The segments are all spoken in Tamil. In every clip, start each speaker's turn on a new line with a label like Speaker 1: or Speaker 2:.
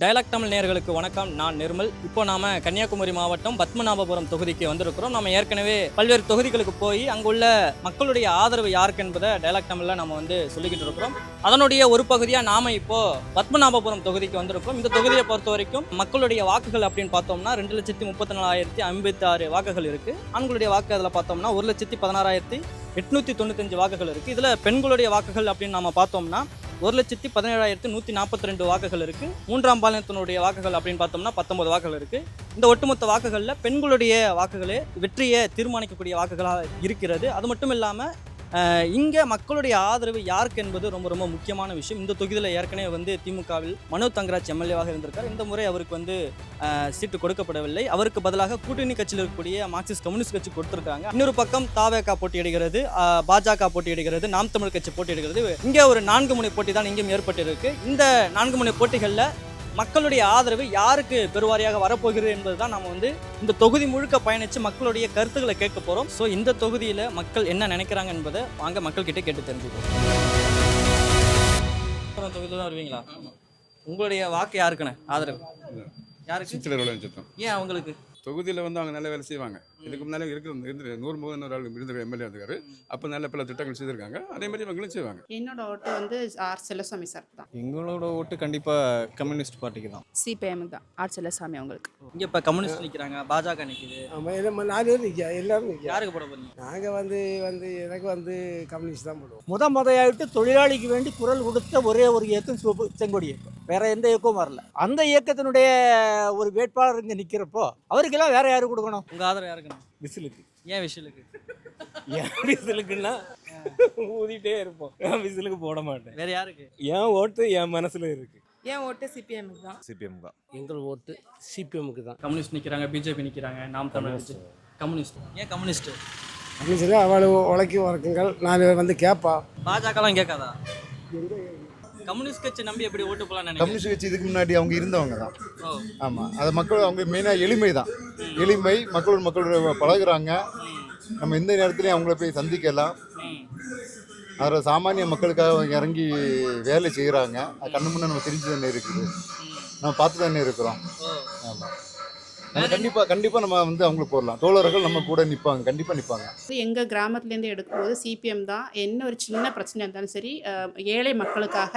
Speaker 1: டயலாக் தமிழ் நேயர்களுக்கு வணக்கம். நான் நிர்மல். இப்போ நாம கன்னியாகுமரி மாவட்டம் பத்மநாபபுரம் தொகுதிக்கு வந்திருக்கிறோம். நம்ம ஏற்கனவே பல்வேறு தொகுதிகளுக்கு போய் அங்குள்ள மக்களுடைய ஆதரவு யாருக்கு என்பதை டயலாக் தமிழ்ல நம்ம சொல்லிக்கிட்டு இருக்கிறோம். அதனுடைய ஒரு பகுதியா நாம இப்போ பத்மநாபபுரம் தொகுதிக்கு வந்திருக்கிறோம். இந்த தொகுதியை பொறுத்த வரைக்கும் மக்களுடைய வாக்குகள் அப்படின்னு பார்த்தோம்னா 2,34,056 வாக்குகள் இருக்கு. ஆண்களுடைய வாக்கு அதில் பார்த்தோம்னா 1,16,895 வாக்குகள் இருக்கு. இதுல பெண்களுடைய வாக்குகள் அப்படின்னு நாம பார்த்தோம்னா 1,17,142 வாக்குகள் இருக்குது. மூன்றாம் பாலினத்தினுடைய வாக்குகள் அப்படின்னு பார்த்தோம்னா 19 வாக்குகள் இருக்குது. இந்த ஒட்டுமொத்த வாக்குகளில் பெண்களுடைய வாக்குகளே வெற்றியை தீர்மானிக்கக்கூடிய வாக்குகளாக இருக்கிறது. அது மட்டும் இல்லாமல் இங்கே மக்களுடைய ஆதரவு யாருக்கு என்பது ரொம்ப ரொம்ப முக்கியமான விஷயம். இந்த தொகுதியில் ஏற்கனவே திமுகவில் மனோ தங்கராஜ் எம்எல்ஏவாக இருந்திருக்கார். இந்த முறை அவருக்கு சீட்டு கொடுக்கப்படவில்லை. அவருக்கு பதிலாக கூட்டணி கட்சியில் இருக்கக்கூடிய மார்க்சிஸ்ட் கம்யூனிஸ்ட் கட்சி கொடுத்துருக்காங்க. இன்னொரு பக்கம் தாவேகா போட்டியிடுகிறது, பாஜக போட்டியிடுகிறது, நாம் தமிழ் கட்சி போட்டியிடுகிறது. இங்கே ஒரு 4 முனை போட்டி தான் இங்கேயும் ஏற்பட்டிருக்கு. இந்த 4 முனை போட்டிகளில் மக்களுடைய ஆதரவு யாருக்கு பெருவாரியாக வரப்போகிறது என்பது தான் நம்ம இந்த தொகுதி முழுக்க பயணித்து மக்களுடைய கருத்துக்களை கேட்க போகிறோம். ஸோ இந்த தொகுதியில் மக்கள் என்ன நினைக்கிறாங்க என்பதை வாங்க மக்கள்கிட்ட கேட்டு தெரிஞ்சுக்கிறோம். தொகுதியில் தான் வருவீங்களா? உங்களுடைய வாக்கு யாருக்குண்ணே ஆதரவு? யாருக்கு? ஏன் அவங்களுக்கு?
Speaker 2: தொகுதியில் அவங்க நல்ல வேலை செய்வாங்க. இதுக்கு முன்னாலே இருந்துட்டு 100 ஆள் இருந்த எம்எல்ஏ இருக்காரு. அப்போ நல்ல பல திட்டங்கள் செய்திருக்காங்க. அதே மாதிரி இவங்களும் செய்வாங்க.
Speaker 3: என்னோட ஓட்டு ஆர் செல்லசாமி சார் தான்.
Speaker 4: எங்களோட ஓட்டு கண்டிப்பாக கம்யூனிஸ்ட் பார்ட்டிக்கு தான்.
Speaker 3: சிபிஎம் தான், ஆர் செல்லசாமி. அவங்களுக்கு
Speaker 1: இங்கே இப்போ கம்யூனிஸ்ட் நிற்கிறாங்க, பாஜக நிற்கிது.
Speaker 5: ஆமாம், 4 பேர் நிற்க, எல்லாரும் நிற்க.
Speaker 1: யாருக்கு போட போறீங்க?
Speaker 5: நாங்கள் எனக்கு கம்யூனிஸ்ட் தான் போடுவோம்.
Speaker 6: முதையாயிட்டு தொழிலாளிக்கு வேண்டி குரல் கொடுத்த ஒரே ஒரு இயக்கம் செங்கொடி இயக்கம். வேற எந்த இயக்கமும் வரல. அந்த இயக்கத்தினுடைய ஒரு வேட்பாளர் இங்கே நிற்கிறப்போ அவருக்கெல்லாம் வேற யாரு கொடுக்கணும்?
Speaker 1: உங்கள் ஆதரவு யாருக்குண்ணா?
Speaker 6: விசிலுக்கு.
Speaker 1: ஏன் விசிலுக்கு?
Speaker 6: ஏன் விசிலுக்குன்னா ஊதிட்டே இருப்போம். ஏன் விசிலுக்கு போட மாட்டேன்.
Speaker 1: வேற யாருக்கு?
Speaker 6: என் ஓட்டு என் மனசுல இருக்கு.
Speaker 3: என் ஓட்டு சிபிஎம் தான்.
Speaker 4: சிபிஎம் தான்.
Speaker 6: எங்கள் ஓட்டு சிபிஎம்க்கு தான்.
Speaker 1: கம்யூனிஸ்ட் நிற்கிறாங்க, பிஜேபி நிற்கிறாங்க, நாம் தமிழ் கம்யூனிஸ்ட். ஏன் கம்யூனிஸ்ட்?
Speaker 5: அப்படின்னு சொல்லி அவள் உழைக்கும் வழக்கங்கள் 4 பேர் கேட்பா.
Speaker 1: பாஜகலாம் கேட்காதா? கம்யூனிஸ்ட் கட்சி நம்பி எப்படி ஓட்டு போகலாம் நினைக்கிறேன்.
Speaker 7: கம்யூனிஸ்ட் கட்சி இதுக்கு முன்னாடி அவங்க இருந்தவங்க தான். ஆமாம், அது மக்கள் அவங்க மெயினாக எளிமை தான். எளிமை, மக்களோட பழகுறாங்க. நம்ம எந்த நேரத்துலையும் அவங்கள போய் சந்திக்கலாம். அதில் சாமானிய மக்களுக்காக இறங்கி வேலை செய்கிறாங்க. அது கண்ணு முன்னே நம்ம தெரிஞ்சு தானே இருக்குது, நம்ம பார்த்து தானே இருக்கிறோம். ஆமாம், நம்ம கண்டிப்பாக நம்ம அவங்களுக்கு போடலாம். தோழர்கள் நம்ம கூட நிற்பாங்க, கண்டிப்பாக நிற்பாங்க.
Speaker 3: எங்கள் கிராமத்துலேருந்து எடுக்கும்போது சிபிஎம் தான். என்ன ஒரு சின்ன பிரச்சனை இருந்தாலும் சரி, ஏழை மக்களுக்காக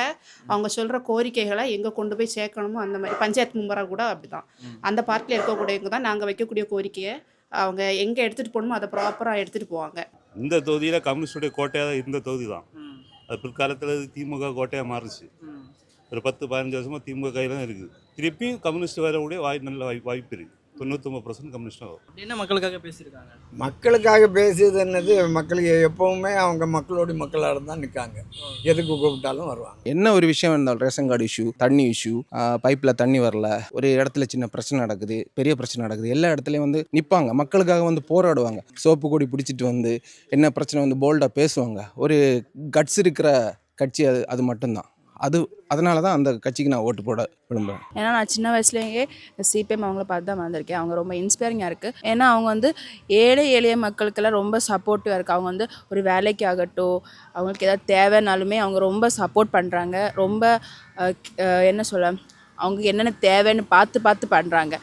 Speaker 3: அவங்க சொல்கிற கோரிக்கைகளை எங்கே கொண்டு போய் சேர்க்கணுமோ அந்த மாதிரி பஞ்சாயத்து மெம்பராக கூட அப்படி தான். அந்த பார்ட்டியில் இருக்கக்கூடியவங்க தான் நாங்கள் வைக்கக்கூடிய கோரிக்கையை அவங்க எங்கே எடுத்துகிட்டு போகணுமோ அதை ப்ராப்பராக எடுத்துகிட்டு போவாங்க.
Speaker 8: இந்த தொகுதியில் கம்யூனிஸ்டுடைய கோட்டையாக தான் இருந்த தொகுதி தான். அது பிற்காலத்தில் திமுக கோட்டையாக மாறுச்சு. ஒரு 10-15 வருஷமாக திமுக கையில் தான் இருக்குது. திருப்பியும் கம்யூனிஸ்ட் வரக்கூடிய நல்ல வாய்ப்பு இருக்குது. 99% கம்யூனிஸ்டாக வரும்.
Speaker 1: என்ன மக்களுக்காக பேசியிருக்காங்க?
Speaker 5: மக்களுக்காக பேசியது என்னது, மக்களுக்கு எப்பவுமே அவங்க மக்களோட மக்களாக தான் நிற்காங்க. எதுக்கு கூப்பிட்டாலும் வருவாங்க.
Speaker 4: என்ன ஒரு விஷயம் இருந்தாலும், ரேஷன் கார்டு இஷ்யூ, தண்ணி இஷ்யூ, பைப்பில் தண்ணி வரல, ஒரு இடத்துல சின்ன பிரச்சனை நடக்குது, பெரிய பிரச்சனை நடக்குது, எல்லா இடத்துலையும் நிற்பாங்க. மக்களுக்காக போராடுவாங்க. சோப்பு கொடி பிடிச்சிட்டு என்ன பிரச்சனை போல்டாக பேசுவாங்க. ஒரு கட்ஸ் இருக்கிற கட்சி அது மட்டும்தான். அதனால தான் அந்த கட்சிக்கு நான் ஓட்டு போட விரும்புகிறேன்.
Speaker 3: ஏன்னா நான் சின்ன வயசுலேயே சிபிஎம் அவங்கள பார்த்து தான் வந்திருக்கேன். அவங்க ரொம்ப இன்ஸ்பைரிங்காக இருக்குது. ஏன்னா அவங்க ஏழை எளிய மக்களுக்கெல்லாம் ரொம்ப சப்போர்ட்டிவாக இருக்குது. அவங்க ஒரு வேலைக்கு ஆகட்டும், அவங்களுக்கு ஏதாவது தேவைனாலுமே அவங்க ரொம்ப சப்போர்ட் பண்ணுறாங்க. ரொம்ப என்ன சொல்ல, அவங்க என்னென்ன தேவைன்னு பார்த்து பண்ணுறாங்க.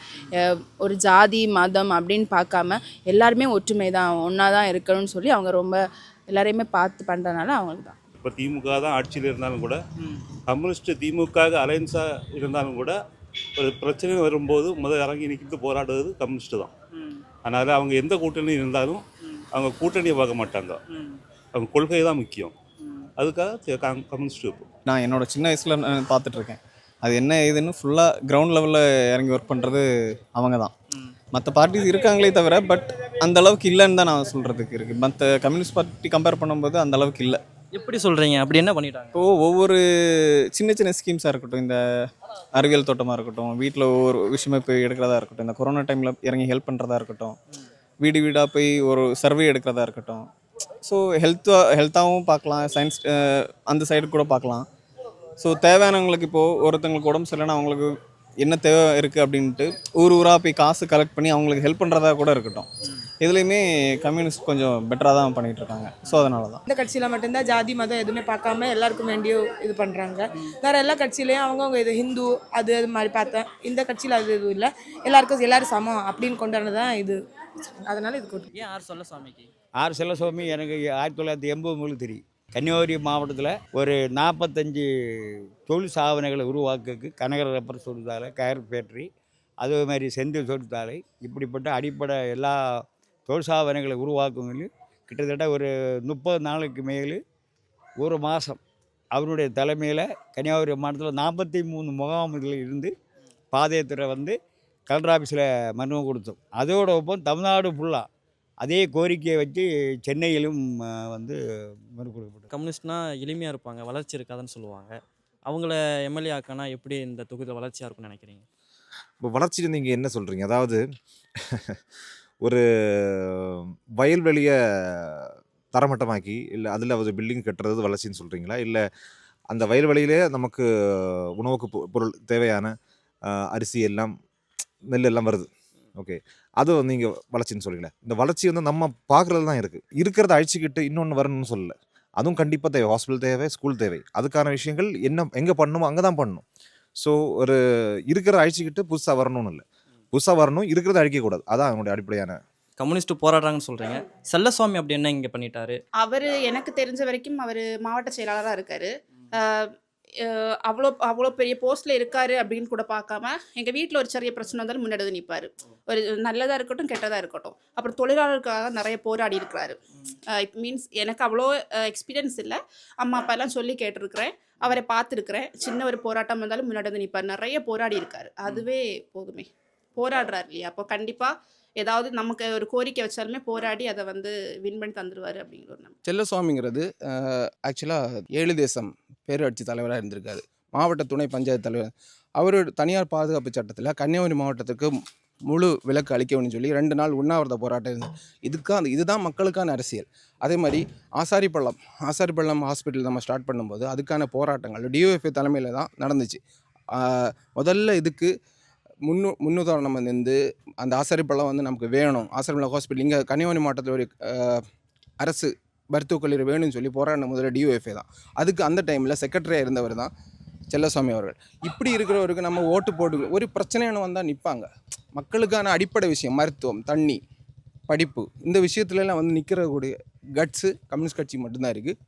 Speaker 3: ஒரு ஜாதி மதம் அப்படின்னு பார்க்காம எல்லாருமே ஒற்றுமை தான், ஒன்றா தான் இருக்கணும்னு சொல்லி அவங்க ரொம்ப எல்லாரையுமே பார்த்து பண்ணுறதுனால அவங்களுக்கு தான்.
Speaker 8: இப்போ திமுக தான் ஆட்சியில் இருந்தாலும் கூட, கம்யூனிஸ்ட் திமுக அலையன்ஸாக இருந்தாலும் கூட, ஒரு பிரச்சனை வரும்போது இறங்கி நிற்கிறது போராடுவது கம்யூனிஸ்ட்டு தான். அதனால் அவங்க எந்த கூட்டணியும் இருந்தாலும் அவங்க கூட்டணியை பார்க்க மாட்டாங்க. அவங்க கொள்கை தான் முக்கியம். அதுக்காக கம்யூனிஸ்ட் இருக்கும்.
Speaker 4: நான் என்னோட சின்ன வயசில் பார்த்துட்ருக்கேன். அது என்ன ஏதுன்னு ஃபுல்லாக கிரவுண்ட் லெவலில் இறங்கி ஒர்க் பண்ணுறது அவங்க தான். மற்ற பார்ட்டிஸ் இருக்காங்களே தவிர, பட் அந்த அளவுக்கு இல்லைன்னு தான் நான் சொல்கிறதுக்கு இருக்குது. மற்ற கம்யூனிஸ்ட் பார்ட்டி கம்பேர் பண்ணும்போது அந்த அளவுக்கு இல்லை.
Speaker 1: எப்படி சொல்கிறீங்க? அப்படி என்ன பண்ணிட்டாங்க?
Speaker 4: இப்போது ஒவ்வொரு சின்ன ஸ்கீம்ஸாக இருக்கட்டும், இந்த அறிவியல் தோட்டமாக இருக்கட்டும், வீட்டில் ஒவ்வொரு விஷயமா போய் எடுக்கிறதா இருக்கட்டும், இந்த கொரோனா டைமில் இறங்கி ஹெல்ப் பண்ணுறதா இருக்கட்டும், வீடு வீடாக போய் ஒரு சர்வே எடுக்கிறதா இருக்கட்டும். ஸோ ஹெல்த்தாகவும் பார்க்கலாம், சயின்ஸ் அந்த சைடு கூட பார்க்கலாம். ஸோ தேவையானவங்களுக்கு இப்போது ஒருத்தங்களுக்கு உடம்பு சரியில்லைன்னா அவங்களுக்கு என்ன தேவை இருக்குது அப்படின்ட்டு ஊராக போய் காசு கலெக்ட் பண்ணி அவங்களுக்கு ஹெல்ப் பண்ணுறதா கூட இருக்கட்டும். இதுலேயுமே கம்யூனிஸ்ட் கொஞ்சம் பெட்டராக தான் பண்ணிகிட்டு இருக்காங்க. ஸோ அதனால தான்
Speaker 9: இந்த கட்சியில் மட்டும்தான் ஜாதி மதம் எதுவுமே பார்க்காம எல்லாருக்கும் வேண்டிய இது பண்ணுறாங்க. வேறு எல்லா கட்சியிலையும் அவங்கவுங்க இது ஹிந்து அது மாதிரி பார்த்தேன். இந்த கட்சியில் அது எதுவும் இல்லை, எல்லாரும் சமம் அப்படின்னு கொண்டு வரதான் இது. அதனால இது கூட்டு.
Speaker 1: ஏன் ஆர் செல்லசாமிக்கு?
Speaker 6: ஆர் செல்லசாமி எனக்கு 1980 தெரியும். கன்னியாகுமரி மாவட்டத்தில் ஒரு 45 தொழில் சாதனைகளை உருவாக்குறதுக்கு கனகர ரப்பர் தொழிற்சாலை, கயர் ஃபேக்ட்ரி, அதே மாதிரி செந்தில் தொழிற்சாலை, இப்படிப்பட்ட அடிப்படை எல்லா தொழில் சாதனைகளை உருவாக்குவதில் கிட்டத்தட்ட ஒரு 30 நாளுக்கு மேல் ஒரு மாதம் அவருடைய தலைமையில் கன்னியாகுமரி மாவட்டத்தில் 43 முகாம்களில் இருந்து பாதயாத்திரை வந்து கலெக்டர் ஆஃபீஸில் மனு கொடுத்தோம். அதோட ஒப்பம் தமிழ்நாடு ஃபுல்லாக அதே கோரிக்கையை வச்சு சென்னையிலும் வந்து மனு கொடுக்கப்பட்டது.
Speaker 1: கம்யூனிஸ்ட்னா எளிமையாக இருப்பாங்க, வளர்ச்சி இருக்காதுன்னு சொல்லுவாங்க. அவங்கள எம்எல்ஏ ஆக்கினா எப்படி இந்த தொகுதியில் வளர்ச்சியாக இருக்கும்னு நினைக்கிறீங்க?
Speaker 10: இப்போ வளர்ச்சி நீங்கள் என்ன சொல்கிறீங்க? அதாவது ஒரு வயல்வெளியை தரமட்டமாக்கி இல்லை அதில் ஒரு பில்டிங் கட்டுறது வளர்ச்சின்னு சொல்கிறீங்களா? இல்லை அந்த வயல்வெளியிலே நமக்கு உணவுக்கு பொருள் தேவையான அரிசி எல்லாம் நெல் எல்லாம் வருது. ஓகே, அது நீங்கள் வளர்ச்சின்னு சொல்கிறீங்களா? இந்த வளர்ச்சி வந்து நம்ம பார்க்குறது தான் இருக்குது. இருக்கிறத அழிச்சிக்கிட்டு இன்னொன்று வரணும்னு சொல்லலை. அதுவும் கண்டிப்பாக தேவை. ஹாஸ்பிட்டல் தேவை, ஸ்கூல் தேவை. அதுக்கான விஷயங்கள் என்ன எங்கே பண்ணணுமோ அங்கே தான் பண்ணணும். ஸோ ஒரு இருக்கிறத அழிச்சிக்கிட்டு புதுசாக வரணும்னு இல்லை, புதுசாக வரணும், இருக்கிறத அழிக்கக்கூடாது. அதான் அவனுடைய அடிப்படையான.
Speaker 1: கம்யூனிஸ்ட் போராடுறாங்கன்னு சொல்கிறீங்க. செல்லசாமி அப்படி என்ன இங்கே பண்ணிட்டாரு?
Speaker 3: அவர் எனக்கு தெரிஞ்ச வரைக்கும் அவர் மாவட்ட செயலாளராக இருக்கார். அவ்வளோ பெரிய போஸ்ட்டில் இருக்கார் அப்படின்னு கூட பார்க்காம எங்கள் வீட்டில் ஒரு சிறிய பிரச்சனை வந்தாலும் முன்னாடி வந்து நிற்பார். ஒரு நல்லதாக இருக்கட்டும் கெட்டதாக இருக்கட்டும். அப்புறம் தொழிலாளர்களுக்காக நிறைய போராடி இருக்கிறாரு. இட் மீன்ஸ் எனக்கு அவ்வளோ எக்ஸ்பீரியன்ஸ் இல்லை, அம்மா அப்பா எல்லாம் சொல்லி கேட்டிருக்கிறேன், அவரை பார்த்துருக்குறேன். சின்ன ஒரு போராட்டம் வந்தாலும் முன்னாடி வந்து நிற்பார். நிறைய போராடி இருக்காரு. அதுவே போதுமே. போராடுறாரு இல்லையா? அப்போ கண்டிப்பாக ஏதாவது நமக்கு ஒரு கோரிக்கை வச்சாலுமே போராடி அதை வந்து வின் பண்ணி தந்துடுவார் அப்படிங்கிற ஒரு நம்பிக்கை.
Speaker 11: செல்லசுவாமிங்கிறது ஆக்சுவலாக 7 தேசம் பேரூராட்சி தலைவராக இருந்திருக்காரு, மாவட்ட துணை பஞ்சாயத்து தலைவர். அவர் தனியார் பாதுகாப்பு சட்டத்தில் கன்னியாகுமரி மாவட்டத்துக்கு முழு விலக்கு அளிக்கணும்னு சொல்லி 2 நாள் உண்ணாவிரத போராட்டம் இருந்தது. இதுதான் மக்களுக்கான அரசியல். அதே மாதிரி ஆசாரிப்பள்ளம் ஹாஸ்பிட்டல் நம்ம ஸ்டார்ட் பண்ணும்போது அதுக்கான போராட்டங்கள் டிஒஎஃப்ஏ தலைமையில் தான் நடந்துச்சு. முதல்ல இதுக்கு முன்னுதாரணம் வந்து அந்த ஆசாரிப்பள்ளம் வந்து நமக்கு வேணும், ஆசாரிப்பள்ளம் ஹாஸ்பிட்டல் இங்கே கன்னியாகுமரி மாவட்டத்தில் ஒரு அரசு மருத்துவக் கல்லூரி வேணும்னு சொல்லி போராடின முதல்ல டிஒஎஃப்ஏ தான். அதுக்கு அந்த டைமில் செக்ரட்டரியாக இருந்தவர் தான் செல்லசாமி அவர்கள். இப்படி இருக்கிறவருக்கு நம்ம ஓட்டு போட்டு ஒரு பிரச்சனைன்னு வந்தால் நிற்பாங்க. மக்களுக்கான அடிப்படை விஷயம் மருத்துவம், தண்ணி, படிப்பு, இந்த விஷயத்துலலாம் வந்து நிற்கிறக்கூடிய கட்ஸு கம்யூனிஸ்ட் கட்சி மட்டும்தான் இருக்குது.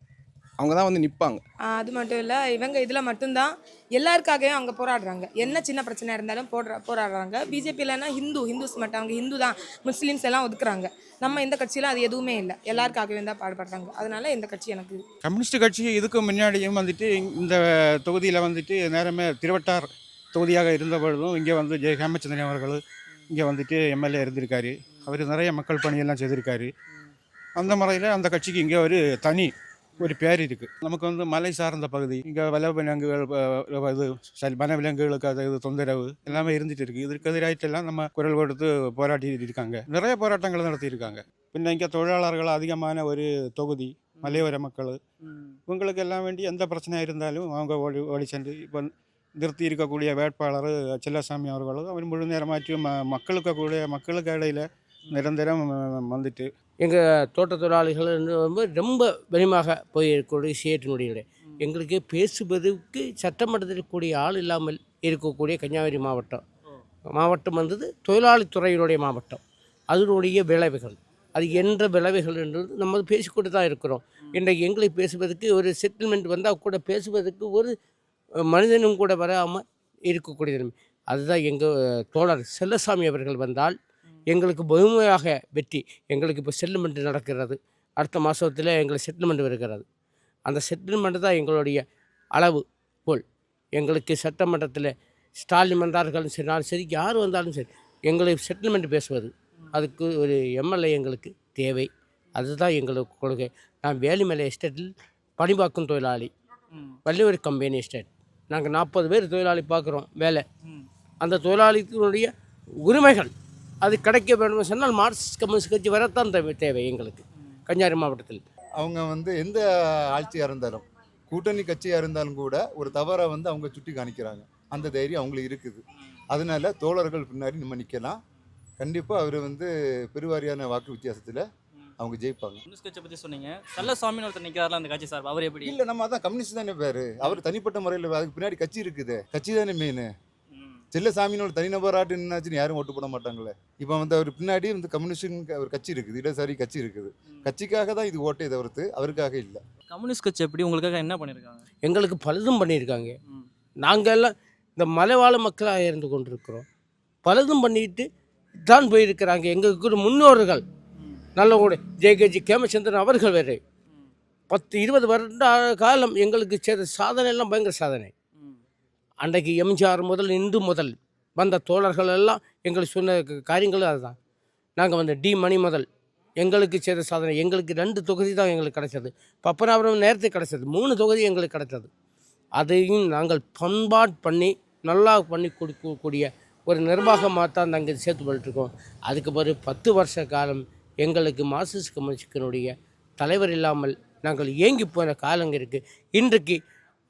Speaker 11: அவங்க தான் வந்து நிற்பாங்க.
Speaker 9: அது மட்டும் இல்லை, இவங்க இதில் மட்டும்தான் எல்லாருக்காகவும் அவங்க போராடுறாங்க. என்ன சின்ன பிரச்சனை இருந்தாலும் போராடுறாங்க. பிஜேபியிலனா ஹிந்துஸ் மட்டும், அவங்க ஹிந்து தான், முஸ்லீம்ஸ் எல்லாம் ஒதுக்குறாங்க. நம்ம இந்த கட்சியில் அது எதுவுமே இல்லை, எல்லாருக்காகவே தான் பாடுபடுறாங்க. அதனால இந்த கட்சி எனக்கு
Speaker 6: கம்யூனிஸ்ட் கட்சி இதுக்கு முன்னாடியும் வந்துட்டு இந்த தொகுதியில் வந்துட்டு நேரமே திருவட்டார் தொகுதியாக இருந்த பொழுதும் இங்கே வந்து ஜெய ஹேமச்சந்திரன் அவர்கள் இங்கே வந்துட்டு எம்எல்ஏ இருந்திருக்காரு. அவர் நிறைய மக்கள் பணியெல்லாம் செய்திருக்காரு. அந்த முறையில் அந்த கட்சிக்கு இங்கே ஒரு தனி ஒரு பேர் இருக்குது. நமக்கு வந்து மலை சார்ந்த பகுதி, இங்கே வனவிலங்குகள் வனவிலங்குகளுக்கு அது தொந்தரவு எல்லாமே இருந்துகிட்டு இருக்குது. இதற்கு எதிராயிட்டெல்லாம் நம்ம குரல் கொடுத்து போராட்டி இருக்காங்க. நிறைய போராட்டங்கள் நடத்தியிருக்காங்க. பின்ன இங்கே தொழிலாளர்கள் அதிகமான ஒரு தொகுதி, மலையோர மக்கள், இவங்களுக்கு எல்லாம் வேண்டி எந்த பிரச்சனையாக இருந்தாலும் அவங்க ஓடி சென்று இப்போ நிறுத்தி இருக்கக்கூடிய வேட்பாளர் செல்லசாமி அவர்களும் அவர் முழு நேரமாற்றி மக்களுக்கு இடையில் நிரந்தரம் வந்துட்டு
Speaker 12: எங்கள் தோட்ட தொழிலாளிகள் ரொம்ப வலிமாக போயிருக்கக்கூடிய சேட்டினுடைய எங்களுக்கு பேசுவதற்கு சட்டமன்றத்தில் கூடிய ஆள் இல்லாமல் இருக்கக்கூடிய கன்னியாகுமரி மாவட்டம் வந்தது தொழிலாளித்துறையினுடைய மாவட்டம். அதனுடைய விளைவுகள் அது என்ற விளைவுகள் என்றது நம்ம பேசிக்கொண்டு தான் இருக்கிறோம். இன்றைக்கு எங்களை பேசுவதற்கு ஒரு செட்டில்மெண்ட் வந்தால் கூட பேசுவதற்கு ஒரு மனிதனும் கூட வராமல் இருக்கக்கூடியது. அதுதான் எங்கள் தோழர் செல்லசாமி அவர்கள் வந்தால் எங்களுக்கு முழுமையாக வெற்றி. எங்களுக்கு இப்போ செட்டில்மெண்ட் நடக்கிறது. அடுத்த மாதத்தில் எங்களுக்கு செட்டில்மெண்ட் வருகிறது. அந்த செட்டில்மெண்ட் தான் எங்களுடைய அளவு போல். எங்களுக்கு சட்டமன்றத்தில் ஸ்டாலின் வந்தார்களும் சரி யார் வந்தாலும் சரி எங்களுக்கு செட்டில்மெண்ட் பேசுவது, அதுக்கு ஒரு எம்எல்ஏ எங்களுக்கு தேவை. அதுதான் எங்களுக்கு கொள்கை. நான் வேலிமலை எஸ்டேட்டில் பணிபாக்கும் தொழிலாளி, வள்ளியூர் கம்பெனி எஸ்டேட். நாங்கள் 40 பேர் தொழிலாளி பார்க்குறோம் வேலை. அந்த தொழிலாளிகளுடைய உரிமைகள் அது கிடைக்க வேண்டும் சொன்னால் மார்க்சிஸ்ட் கம்யூனிஸ்ட் கட்சி வரத்தான் தேவை எங்களுக்கு கன்னியாகுமரி மாவட்டத்தில்.
Speaker 7: அவங்க வந்து எந்த ஆட்சியாக இருந்தாலும், கூட்டணி கட்சியாக இருந்தாலும் கூட ஒரு தவறை வந்து அவங்க சுட்டி காணிக்கிறாங்க. அந்த தைரியம் அவங்களுக்கு இருக்குது. அதனால தோழர்கள் பின்னாடி நம்ம நிற்கலாம். கண்டிப்பாக அவர் வந்து பெருவாரியான வாக்கு வித்தியாசத்தில் அவங்க ஜெயிப்பாங்க.
Speaker 1: கம்யூனிஸ்ட் கட்சியை பற்றி சொன்னீங்க. செல்லசாமின்னு ஒருத்தர் நிற்கிறாரில்ல அந்த கட்சி சார், அவர் எப்படி?
Speaker 7: இல்லை, நம்ம அதான் கம்யூனிஸ்ட் தானே பேர். அவர் தனிப்பட்ட முறையில் அதுக்கு பின்னாடி கட்சி இருக்குது, கட்சி தானே மெயின். செல்லசாமின்னு ஒரு தனிநபராட்டு என்னாச்சுன்னு யாரும் ஓட்டு போட மாட்டாங்களே. இப்போ வந்து அவர் பின்னாடி வந்து கம்யூனிஸ்ட் ஒரு கட்சி இருக்குது, இடதுசாரி கட்சி இருக்குது. கட்சிக்காக தான் இது ஓட்டே தவிர்த்து அவருக்காக இல்லை.
Speaker 1: கம்யூனிஸ்ட் கட்சி எப்படி உங்களுக்காக என்ன பண்ணியிருக்காங்க?
Speaker 12: எங்களுக்கு பலதும் பண்ணியிருக்காங்க. நாங்கள் எல்லாம் இந்த மலைவாழ் மக்களாக இருந்து கொண்டிருக்கிறோம். பலதும் பண்ணிட்டு தான் போயிருக்கிறாங்க. எங்களுக்கு முன்னோர்கள் நல்ல கூட ஜெயகஜி கேமச்சந்திரன் அவர்கள் வேறு 10-20 வருட காலம் எங்களுக்கு செய்த சாதனை எல்லாம் பயங்கர சாதனை. அன்றைக்கு எம்ஜிஆர் முதல் இந்து முதல் வந்த தோழர்கள் எல்லாம் எங்களுக்கு சொன்ன காரியங்களும் அதுதான். நாங்கள் வந்து டி மணி முதல் எங்களுக்கு செய்த சாதனை. எங்களுக்கு 2 தொகுதி தான் எங்களுக்கு கிடைச்சது. பப்பனாபுரம் நேரத்தை கிடைச்சது, 3 தொகுதி எங்களுக்கு கிடைச்சது. அதையும் நாங்கள் பண்பாடு பண்ணி நல்லா பண்ணி கொடுக்கக்கூடிய ஒரு நிர்வாகமாக தான் நாங்கள் சேர்த்து பண்ணிட்டுருக்கோம். அதுக்கு பிறகு 10 வருஷ காலம் எங்களுக்கு மார்க்சிஸ்ட் கம்யூனிஸ்டினுடைய தலைவர் இல்லாமல் நாங்கள் ஏங்கி போன காலங்க இருக்குது. இன்றைக்கு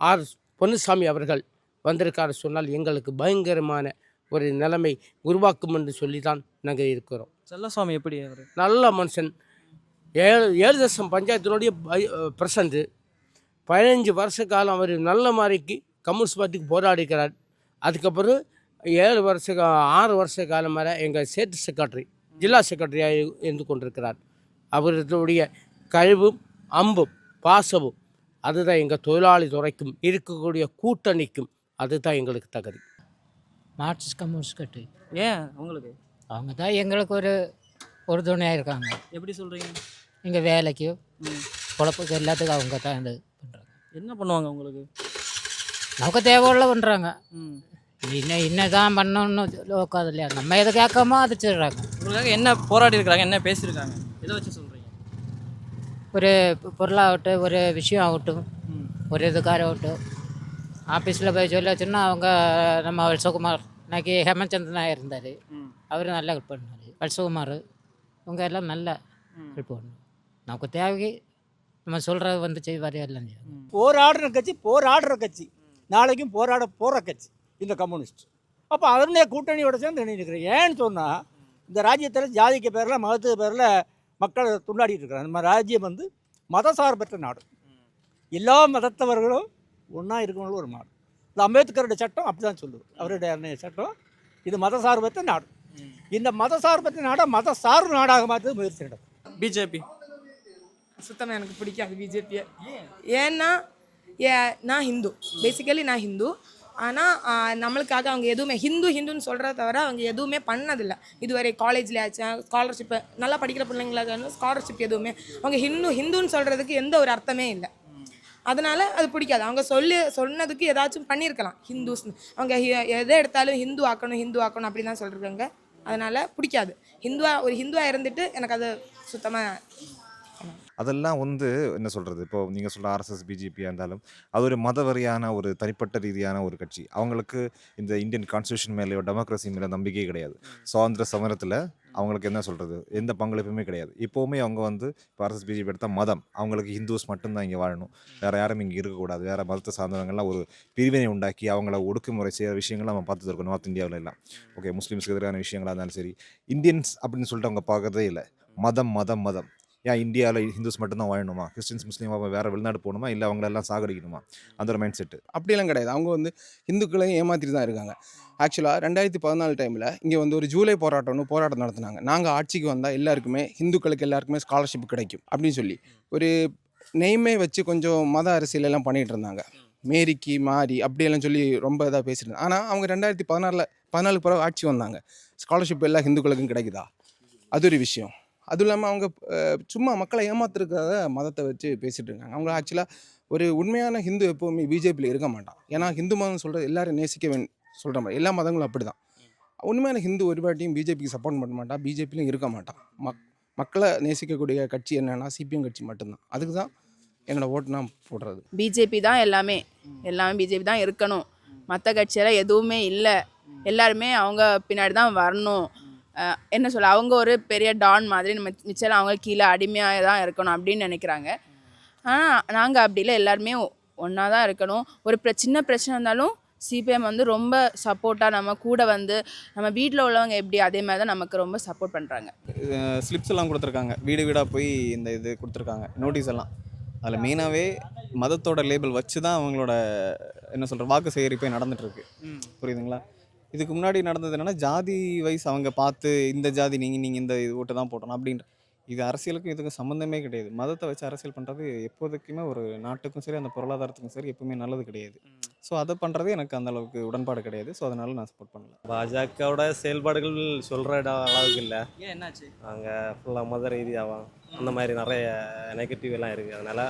Speaker 12: ஆர் பொன்னுசாமி அவர்கள் வந்திருக்காரு சொன்னால் எங்களுக்கு பயங்கரமான ஒரு நிலைமை உருவாக்கும் என்று சொல்லி தான் நாங்கள் இருக்கிறோம்.
Speaker 1: செல்லசாமி எப்படி அவர்?
Speaker 12: நல்ல மனுஷன். 7 தேசம் பஞ்சாயத்தினுடைய பிரசிடண்ட். 15 வருஷ காலம் அவர் நல்ல மாதிரிக்கு கம்யூனிஸ்ட் பார்ட்டிக்கு போராடிக்கிறார். அதுக்கப்புறம் 6 வருஷ காலம் வரை எங்கள் ஸ்டேட் செக்ரட்டரி, ஜில்லா செக்ரட்டரியாக இருந்து கொண்டிருக்கிறார். அவர்களுடைய கழிவும் அம்பும் பாசமும் அதுதான் எங்கள் தொழிலாளி துறைக்கும் இருக்கக்கூடிய கூட்டணிக்கும் அதுதான் எங்களுக்கு தகுதி.
Speaker 13: மார்க்சிஸ்ட் கம்யூனிஸ்ட் கட்சி.
Speaker 1: ஏன் உங்களுக்கு?
Speaker 13: அவங்க தான் எங்களுக்கு ஒரு துணையாக இருக்காங்க.
Speaker 1: எப்படி சொல்கிறீங்க?
Speaker 13: இங்கே வேலைக்கு பொழப்புக்கு எல்லாத்துக்கும் அவங்க தான் இது பண்ணுறாங்க.
Speaker 1: என்ன பண்ணுவாங்க உங்களுக்கு?
Speaker 13: நமக்கு தேவையுள்ள பண்ணுறாங்க. இன்னும் தான் பண்ணணும்னு உட்காது இல்லையா, நம்ம எதை கேட்காம அது சொல்கிறாங்க.
Speaker 1: உங்களுக்காக என்ன போராடி இருக்கிறாங்க, என்ன பேசியிருக்காங்க, எதை வச்சு சொல்கிறீங்க?
Speaker 13: ஒரு பொருளாகட்டும், ஒரு விஷயம் ஆகட்டும், ஒரு இதுக்காராகட்டும், ஆஃபீஸில் போய் சொல்ல வச்சோன்னா அவங்க நம்ம வல்சகுமார், இன்னைக்கு ஹேமச்சந்திரனாக இருந்தார், அவர் நல்லா ஹெல்ப் பண்ணார். வல்சகுமார் இவங்க எல்லாம் நல்லா ஹெல்ப் பண்ணணும். நமக்கு தேவைக்கு நம்ம சொல்கிறது வந்து செய்வார் எல்லாம்.
Speaker 14: போராடுற கட்சி நாளைக்கும் போராட போகிற கட்சி இந்த கம்யூனிஸ்ட். அப்போ அதனுடைய கூட்டணியோட சேர்ந்து நினைக்கிறேன். ஏன்னு சொன்னால் இந்த ராஜ்யத்தில் ஜாதிக்கு பேரில் மதத்துக்கு பேரில் மக்கள் துண்டாடிட்டு இருக்கிறாங்க. நம்ம ராஜ்யம் வந்து மதசார்பற்ற நாடு, எல்லா மதத்தவர்களும் ஒன்றா இருக்கணும் ஒரு நாடு. இந்த அம்பேத்கரோட சட்டம் அப்படி தான் சொல்லுது. அவருடைய சட்டம் இது மதசார்பற்ற நாடு. இந்த மதசார்பற்ற நாடை மதசார்பு நாடாக மாற்ற முயற்சி நடக்கும்.
Speaker 1: பிஜேபி
Speaker 9: சுத்தமாக எனக்கு பிடிக்காது பிஜேபியை. ஏன்னா நான் ஹிந்து, பேசிக்கலி நான் ஹிந்து. ஆனால் நம்மளுக்காக அவங்க எதுவுமே ஹிந்துன்னு சொல்கிறத தவிர அவங்க எதுவுமே பண்ணதில்லை இதுவரை. காலேஜில் ஆச்சும் ஸ்காலர்ஷிப்பு, நல்லா படிக்கிற பிள்ளைங்களுக்கு ஸ்காலர்ஷிப் எதுவுமே அவங்க ஹிந்துன்னு சொல்கிறதுக்கு எந்த ஒரு அர்த்தமே இல்லை. அதனால் அது பிடிக்காது. அவங்க சொன்னதுக்கு ஏதாச்சும் பண்ணியிருக்கலாம். ஹிந்துஸ் அவங்க எதை எடுத்தாலும் ஹிந்து ஆக்கணும் அப்படி தான் சொல்லியிருக்காங்க. அதனால் பிடிக்காது. ஒரு ஹிந்துவாக இருந்துட்டு எனக்கு அது சுத்தமாக.
Speaker 10: அதெல்லாம் வந்து என்ன சொல்கிறது, இப்போ நீங்கள் சொல்கிற ஆர்எஸ்எஸ் பிஜேபியாக இருந்தாலும் அது ஒரு மதவரியான ஒரு தனிப்பட்ட ரீதியான ஒரு கட்சி. அவங்களுக்கு இந்த இந்தியன் கான்ஸ்டியூஷன் மேலேயோ டெமோக்ரஸி மேலே நம்பிக்கையே கிடையாது. சுதந்திர சமரத்தில் அவங்களுக்கு என்ன சொல்கிறது, எந்த பங்களிப்புமே கிடையாது. இப்போவுமே அவங்க வந்து இப்போ ஆர்எஸ்எஸ் பிஜேபி எடுத்தால் மதம், அவங்களுக்கு ஹிந்துஸ் மட்டும்தான் இங்கே வாழணும், வேறு யாரும் இங்கே இருக்கக்கூடாது, வேறு மதத்தை சார்ந்தவங்கள்லாம் ஒரு பிரிவினை உண்டாக்கி அவங்கள ஒடுக்குமுறை செய்கிற விஷயங்கள் நம்ம பார்த்துட்டு இருக்கோம் நார்த் இந்தியாவில் எல்லாம். ஓகே, முஸ்லீம்ஸ்க்கு எதிரான விஷயங்களாக இருந்தாலும் சரி, இந்தியன்ஸ் அப்படின்னு சொல்லிட்டு அவங்க பார்க்கறதே இல்லை. மதம் மதம் மதம். ஏன் இந்தியாவில் ஹிந்துஸ் மட்டும்தான் வாழணுமா, கிறிஸ்டின்ஸ் முஸ்லீம் வேறு வெளிநாடு போகணுமா, இல்லை அவங்களெல்லாம் சாகடிக்கணுமா, அந்த ஒரு மைண்ட் செட்டு.
Speaker 11: அப்படியெல்லாம் கிடையாது. அவங்க வந்து இந்துக்களையும் ஏமாற்றிட்டு தான் இருக்காங்க. ஆக்சுவலாக 2014 டைமில் இங்கே வந்து ஒரு ஜூலை போராட்டம் நடத்தினாங்க. நாங்கள் ஆட்சிக்கு வந்தால் எல்லாருக்குமே ஹிந்துக்களுக்கு எல்லாருக்குமே ஸ்காலர்ஷிப் கிடைக்கும் அப்படின்னு சொல்லி ஒரு நெய்மே வச்சு கொஞ்சம் மத அரசியலெல்லாம் பண்ணிகிட்டு இருந்தாங்க. மேரிக்கு மாறி அப்படியெல்லாம் சொல்லி ரொம்ப இதாக பேசிட்டு. ஆனால் அவங்க 2014 பிறகு ஆட்சி வந்தாங்க. ஸ்காலர்ஷிப் எல்லாம் ஹிந்துக்களுக்கும் கிடைக்குதா, அது ஒரு விஷயம். அதுவும் இல்லாமல் அவங்க சும்மா மக்களை ஏமாத்துறதுக்காக மதத்தை வச்சு பேசிகிட்டு இருக்காங்க. அவங்க ஆக்சுவலாக ஒரு உண்மையான ஹிந்து எப்போவுமே பிஜேபியில் இருக்க மாட்டான். ஏன்னா ஹிந்து மதம் சொல்கிறது எல்லாரும் நேசிக்க சொல்கிற மாதிரி எல்லா மதங்களும் அப்படி தான். உண்மையான ஹிந்து ஒரு வாட்டியும் பிஜேபிக்கு சப்போர்ட் பண்ண மாட்டான், பிஜேபியிலும் இருக்க மாட்டான். மக்களை நேசிக்கக்கூடிய கட்சி என்னென்னா சிபிஎம் கட்சி மட்டும்தான். அதுக்கு தான் என்னோடய ஓட்டு நான் போடுறது.
Speaker 3: பிஜேபி தான் எல்லாமே பிஜேபி தான் இருக்கணும். மற்ற கட்சியெல்லாம் எதுவுமே இல்லை. எல்லாருமே அவங்க பின்னாடி தான் வரணும். என்ன சொல்ல, அவங்க ஒரு பெரிய டான் மாதிரி, நம்ம மிச்சம் அவங்க கீழே அடிமையாக தான் இருக்கணும் அப்படின்னு நினைக்கிறாங்க. ஆனால் நாங்கள் அப்படி இல்லை, எல்லாருமே ஒன்றா தான் இருக்கணும். ஒரு சின்ன பிரச்சனை இருந்தாலும் சிபிஎம் வந்து ரொம்ப சப்போர்ட்டாக நம்ம கூட வந்து நம்ம வீட்டில் உள்ளவங்க எப்படி அதே மாதிரி தான் நமக்கு ரொம்ப சப்போர்ட் பண்ணுறாங்க.
Speaker 4: ஸ்லிப்ஸ் எல்லாம் கொடுத்துருக்காங்க, வீடு வீடாக போய் இந்த இது கொடுத்துருக்காங்க, நோட்டீஸ் எல்லாம். அதில் மெயினாகவே மதத்தோட லேபிள் வச்சு தான் அவங்களோட என்ன சொல்கிற வாக்கு சேகரிப்பே நடந்துகிட்ருக்கு. புரியுதுங்களா? இதுக்கு முன்னாடி நடந்தது என்னென்னா ஜாதி வைஸ் அவங்க பார்த்து இந்த ஜாதி நீங்கள் இந்த இது ஓட்டு தான் போட்டணும் அப்படின்ற. இது அரசியலுக்கும் இதுக்கும் சம்மந்தமே கிடையாது. மதத்தை வச்சு அரசியல் பண்ணுறது எப்போதைக்குமே ஒரு நாட்டுக்கும் சரி அந்த பொருளாதாரத்துக்கும் சரி எப்பவுமே நல்லது கிடையாது. ஸோ அதை பண்ணுறது எனக்கு அந்த அளவுக்கு உடன்பாடு கிடையாது. ஸோ அதனால நான் சப்போர்ட் பண்ணல.
Speaker 15: பாஜகவோட செயல்பாடுகள் சொல்கிற அளவுக்கு இல்லை.
Speaker 1: ஏன் என்னாச்சு?
Speaker 15: அங்கே ஃபுல்லாக மத ரீதியாகவும் அந்த மாதிரி நிறைய நெகட்டிவ் எல்லாம் இருக்குது. அதனால்